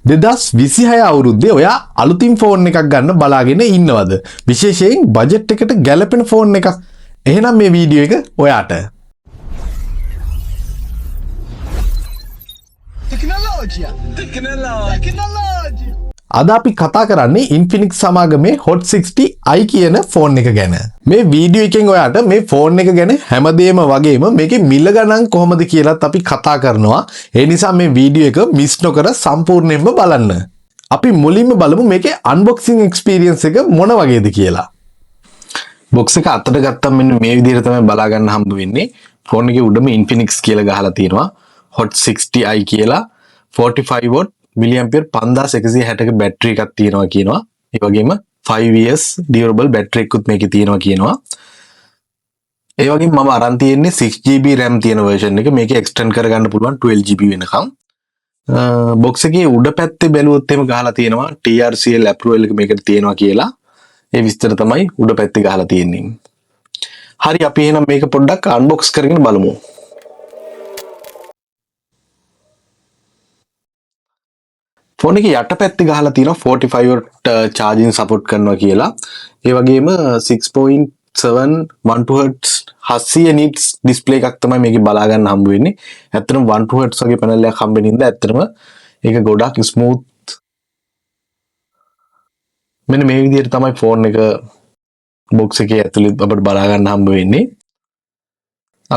2026 අවුරුද්දේ ඔයා අලුතින් ෆෝන් එකක් ගන්න බලාගෙන ඉන්නවද? විශේෂයෙන් බජට් එකට ගැලපෙන ෆෝන් එකක්. එහෙනම් මේ වීඩියෝ එක ඔයාට. අද අපි කතා කරන්නේ Infinix සමාගමේ Hot 60i කියන ෆෝන් එක ගැන. මේ වීඩියෝ එකෙන් ඔයාට මේ ෆෝන් එක ගැන හැමදේම වගේම මේකේ මිල ගණන් කොහොමද කියලාත් අපි කතා කරනවා. ඒ නිසා මේ වීඩියෝ එක මිස් නොකර සම්පූර්ණයෙන්ම බලන්න. අපි මුලින්ම බලමු මේකේ අන්බොක්සිං එක්ස්පීරියන්ස් එක මොන වගේද කියලා. බොක්ස් එක අතට ගත්තම මෙන්න මේ විදිහට තමයි බලා ගන්න හම්බ වෙන්නේ. ෆෝන් එකේ උඩම Infinix කියලා ගහලා තියෙනවා. Hot 60i කියලා 45 watt මිලිඇම්පියර් 5160ක බැටරි එකක් තියෙනවා කියනවා. ඒ වගේම 5 years durable බැටරි එකකුත් මේකේ තියෙනවා කියනවා. ඒ වගේම මම අරන් තියෙන්නේ 6GB RAM තියෙන version එක. මේක extend කරගන්න පුළුවන් 12GB වෙනකම්. බොක්ස් එකේ උඩ පැත්තේ බැලුවොත් එහෙම ගහලා තියෙනවා TRCL approval එක මේකට තියෙනවා කියලා. ඒ විස්තර තමයි උඩ පැත්තේ ගහලා තියෙන්නේ. හරි අපි එහෙනම් මේක පොඩ්ඩක් unbox කරගෙන බලමු. ෆෝන් එකේ යටපැත්තේ ගහලා තියෙනවා 45 watt charging support කරනවා කියලා. ඒ වගේම 6.712 Hz 700 nits display එකක් තමයි මේකේ බලා ගන්න හම්බ වෙන්නේ. ඇත්තටම 12 Hz වගේ පැනල් එකක් හම්බ වෙනින්ද ඇත්තටම ඒක ගොඩක් ස්මූත්. මෙන්න මේ විදිහට තමයි ෆෝන් එක බොක්ස් එකේ ඇතුළේ අපිට බලා ගන්න හම්බ වෙන්නේ.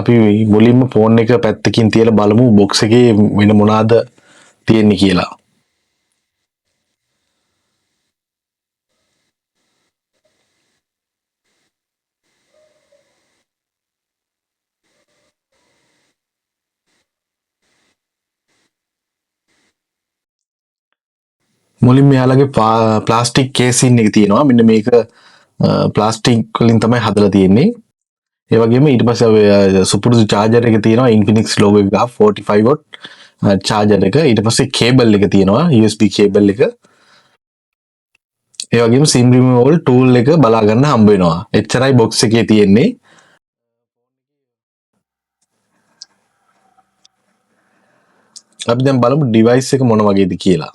අපි මුලින්ම ෆෝන් එක පැත්තකින් තියලා බලමු බොක්ස් එකේ වෙන මොනවාද තියෙන්නේ කියලා. මුලින්ම යාලගේ ප්ලාස්ටික් කේසින් එක තියෙනවා. මෙන්න මේක ප්ලාස්ටික් වලින් තමයි හදලා තියෙන්නේ. ඒ වගේම ඊට පස්සේ සුපුරුදු charger එක තියෙනවා Infinix logo එක ගහ 45 watt charger එක. ඊට පස්සේ cable එක තියෙනවා USB cable එක. ඒ වගේම SIM removal tool එක බලා ගන්න හම්බ වෙනවා. එච්චරයි box එකේ තියෙන්නේ. අපි දැන් බලමු device එක මොන වගේද කියලා.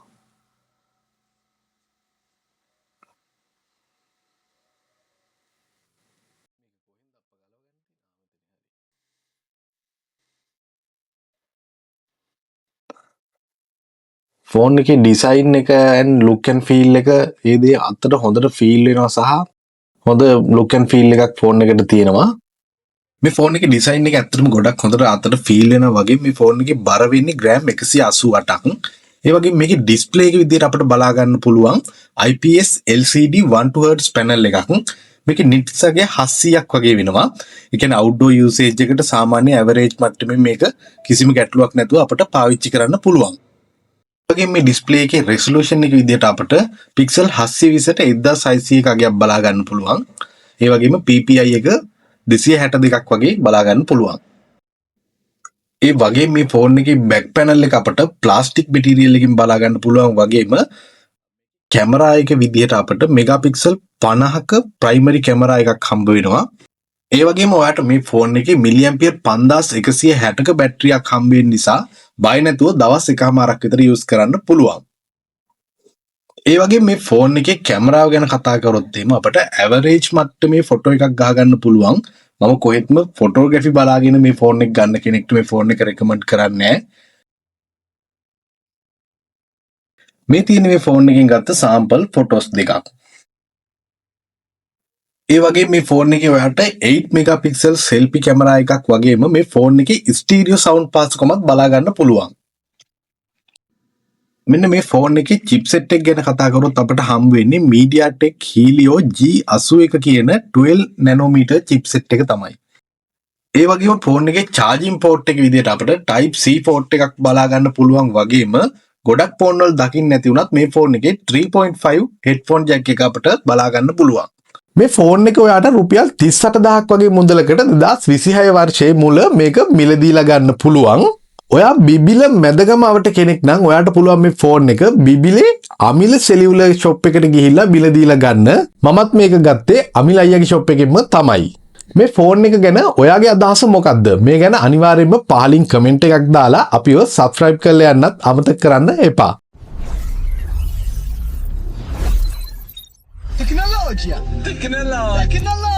ෆෝන් එකේ ඩිසයින් එක and look and feel එක ඒ දේ අතට හොඳට ෆීල් වෙනවා සහ හොඳ look and feel එකක් ෆෝන් එකට තියෙනවා. මේ ෆෝන් එකේ ඩිසයින් එක ඇත්තටම ගොඩක් හොඳට අතට ෆීල් වෙනවා වගේ. මේ ෆෝන් එකේ බර වෙන්නේ ග්‍රෑම් 188ක්. ඒ වගේම මේකේ ඩිස්ප්ලේ එක විදිහට අපිට බලා ගන්න පුළුවන් IPS LCD 12 Hz පැනල් එකක්. මේකේ nits එක 700ක් වගේ වෙනවා. ඒ කියන්නේ outdoor usage එකට සාමාන්‍ය average මට්ටමේ මේක කිසිම ගැටලුවක් නැතුව අපිට පාවිච්චි කරන්න පුළුවන්. වගේ මේ ඩිස්ප්ලේ එකේ රෙසලූෂන් එක විදිහට අපිට පික්සල් 720ට 1600 එකක් බලා ගන්න පුළුවන්. ඒ වගේම PPI එක 262ක් වගේ බලා ගන්න පුළුවන්. ඒ වගේම මේ ෆෝන් එකේ බෑක් පැනල් එක අපිට ප්ලාස්ටික් මැටීරියල් එකකින් බලා ගන්න පුළුවන් වගේම කැමරා එක විදිහට අපිට මෙගාපික්සල් 50ක ප්‍රයිමරි කැමරා එකක් හම්බ වෙනවා. ඒ වගේම ඔයාලට මේ ෆෝන් එකේ මිලිඇම්පියර් 5160ක බැටරියක් හම්බ වෙන නිසා බය නැතුව දවස් එකමාරක් විතර යූස් කරන්න පුළුවන්. ඒ වගේම මේ ෆෝන් එකේ කැමරාව ගැන කතා කරොත් එහෙම අපිට ඇවරේජ් මට්ටමේ ෆොටෝ එකක් ගහ ගන්න පුළුවන්. මම කොහෙත්ම ෆොටෝග්‍රැෆි බලාගෙන මේ ෆෝන් එක ගන්න කෙනෙක්ට මේ ෆෝන් එක රෙකමන්ඩ් කරන්නේ නැහැ. මේ තියෙන මේ ෆෝන් එකෙන් ගත්ත සාම්පල් ෆොටෝස් දෙකක්. ඒ වගේම මේ ෆෝන් එකේ ඔයාලට 8 මෙගාපික්සල් සෙල්ෆි කැමරා එකක් වගේම මේ ෆෝන් එකේ ස්ටීරියෝ සවුන්ඩ් පාස්කමක් බලා ගන්න පුළුවන්. මෙන්න මේ ෆෝන් එකේ චිප්සෙට් එක ගැන කතා කරොත් අපිට හම්බ වෙන්නේ MediaTek Helio G81 කියන 12 නැනෝමීටර් චිප්සෙට් එක තමයි. ඒ වගේම ෆෝන් එකේ charging port එක විදිහට අපිට Type C port එකක් බලා ගන්න පුළුවන් වගේම ගොඩක් ෆෝන් වල දකින්න නැති වුණත් මේ ෆෝන් එකේ 3.5 headphone jack එක අපිට බලා ගන්න පුළුවන්. මේ ෆෝන් එක ඔයාට රුපියල් 38000ක් වගේ මුදලකට 2026 වර්ෂයේ මුල මේක මිලදීලා ගන්න පුළුවන්. ඔයා බිබිල මැදගමවට කෙනෙක් නම් ඔයාට පුළුවන් මේ ෆෝන් එක බිබිලේ අමිල සෙලියුලර් ෂොප් එකට ගිහිල්ලා මිලදීලා ගන්න. මමත් මේක ගත්තේ අමිල අයියාගේ ෂොප් එකෙන්ම තමයි. මේ ෆෝන් එක ගැන ඔයාගේ අදහස මොකක්ද? මේ ගැන අනිවාර්යයෙන්ම පහලින් කමෙන්ට් එකක් දාලා අපිව සබ්ස්ක්‍රයිබ් කරලා යන්නත් අමතක කරන්න එපා. Tecnologia. Tecnologia.